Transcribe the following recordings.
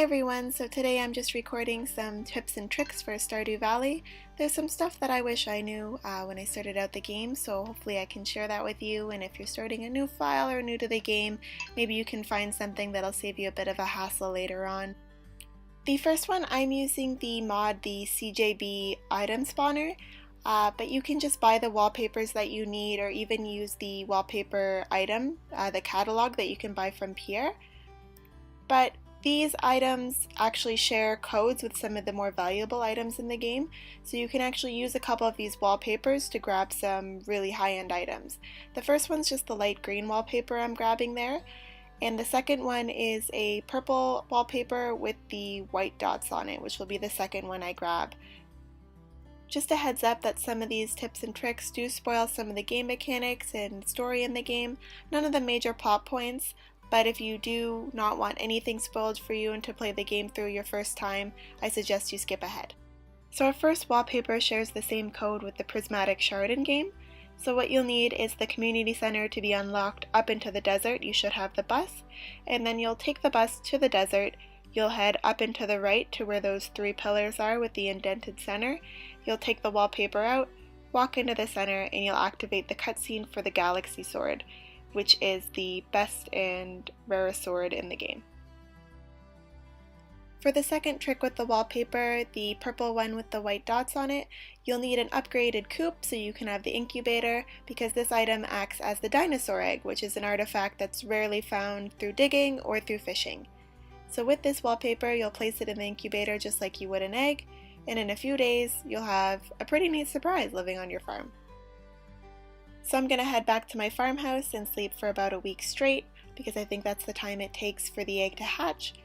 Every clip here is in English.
Hi everyone, so today I'm just recording some tips and tricks for Stardew Valley. There's some stuff that I wish I knew when I started out the game, so hopefully I can share that with you, and if you're starting a new file or new to the game, maybe you can find something that'll save you a bit of a hassle later on. The first one, I'm using the mod, the CJB item spawner, but you can just buy the wallpapers that you need or even use the wallpaper item, the catalog that you can buy from Pierre. But these items actually share codes with some of the more valuable items in the game, so you can actually use a couple of these wallpapers to grab some really high-end items. The first one's just the light green wallpaper I'm grabbing there, and the second one is a purple wallpaper with the white dots on it, which will be the second one I grab. Just a heads up that some of these tips and tricks do spoil some of the game mechanics and story in the game, none of the major plot points, but if you do not want anything spoiled for you and to play the game through your first time, I suggest you skip ahead. So our first wallpaper shares the same code with the prismatic shard in game. So what you'll need is the community center to be unlocked up into the desert. You should have the bus, and then you'll take the bus to the desert. You'll head up and to the right to where those three pillars are with the indented center. You'll take the wallpaper out, walk into the center, and you'll activate the cutscene for the Galaxy Sword, which is the best and rarest sword in the game. For the second trick with the wallpaper, the purple one with the white dots on it, you'll need an upgraded coop so you can have the incubator, because this item acts as the dinosaur egg, which is an artifact that's rarely found through digging or through fishing. So with this wallpaper, you'll place it in the incubator just like you would an egg, and in a few days, you'll have a pretty neat surprise living on your farm. So I'm going to head back to my farmhouse and sleep for about a week straight, because I think that's the time it takes for the egg to hatch,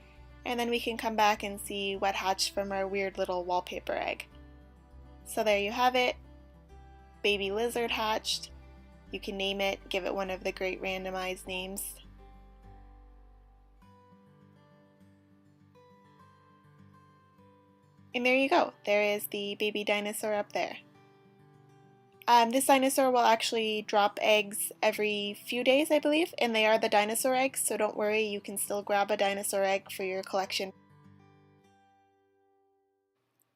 and then we can come back and see what hatched from our weird little wallpaper egg. So there you have it, baby lizard hatched. You can name it, give it one of the great randomized names. And there you go, there is the baby dinosaur up there. This dinosaur will actually drop eggs every few days, I believe, and they are the dinosaur eggs, so don't worry, you can still grab a dinosaur egg for your collection.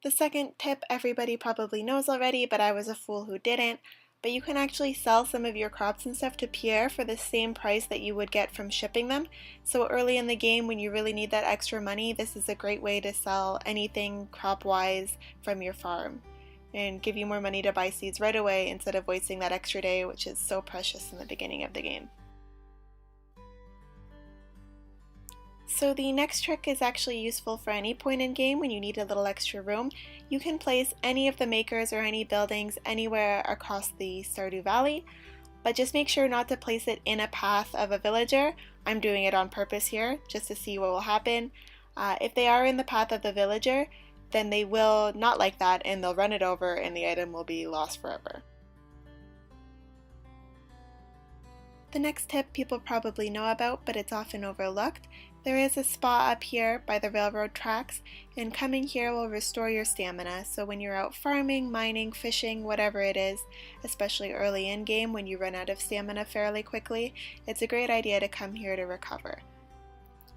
The second tip everybody probably knows already, but I was a fool who didn't, but you can actually sell some of your crops and stuff to Pierre for the same price that you would get from shipping them. So early in the game, when you really need that extra money, this is a great way to sell anything crop-wise from your farm and give you more money to buy seeds right away instead of wasting that extra day, which is so precious in the beginning of the game. So the next trick is actually useful for any point in game when you need a little extra room. You can place any of the makers or any buildings anywhere across the Stardew Valley, but just make sure not to place it in a path of a villager. I'm doing it on purpose here just to see what will happen. If they are in the path of the villager, then they will not like that and they'll run it over and the item will be lost forever. The next tip people probably know about, but it's often overlooked. There is a spa up here by the railroad tracks, and coming here will restore your stamina, so when you're out farming, mining, fishing, whatever it is, especially early in game when you run out of stamina fairly quickly, it's a great idea to come here to recover.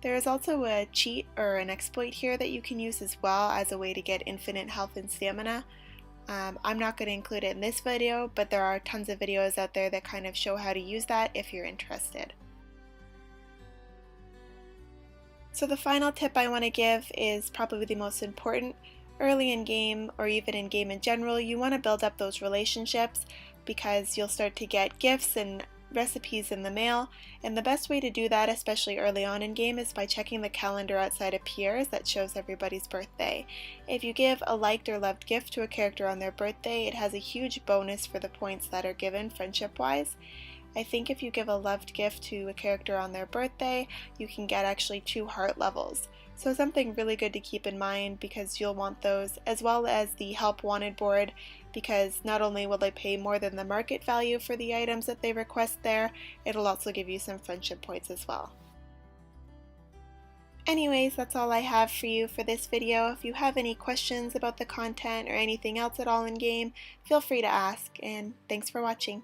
There is also a cheat or an exploit here that you can use as well as a way to get infinite health and stamina. I'm not going to include it in this video, but there are tons of videos out there that kind of show how to use that if you're interested. So the final tip I want to give is probably the most important. Early in game, or even in game in general, you want to build up those relationships because you'll start to get gifts and recipes in the mail, and the best way to do that, especially early on in game, is by checking the calendar outside of Pierre's that shows everybody's birthday. If you give a liked or loved gift to a character on their birthday, it has a huge bonus for the points that are given friendship-wise. I think if you give a loved gift to a character on their birthday, you can get actually 2 heart levels. So something really good to keep in mind, because you'll want those, as well as the help wanted board, because not only will they pay more than the market value for the items that they request there, it'll also give you some friendship points as well. Anyways, that's all I have for you for this video. If you have any questions about the content or anything else at all in game, feel free to ask, and thanks for watching.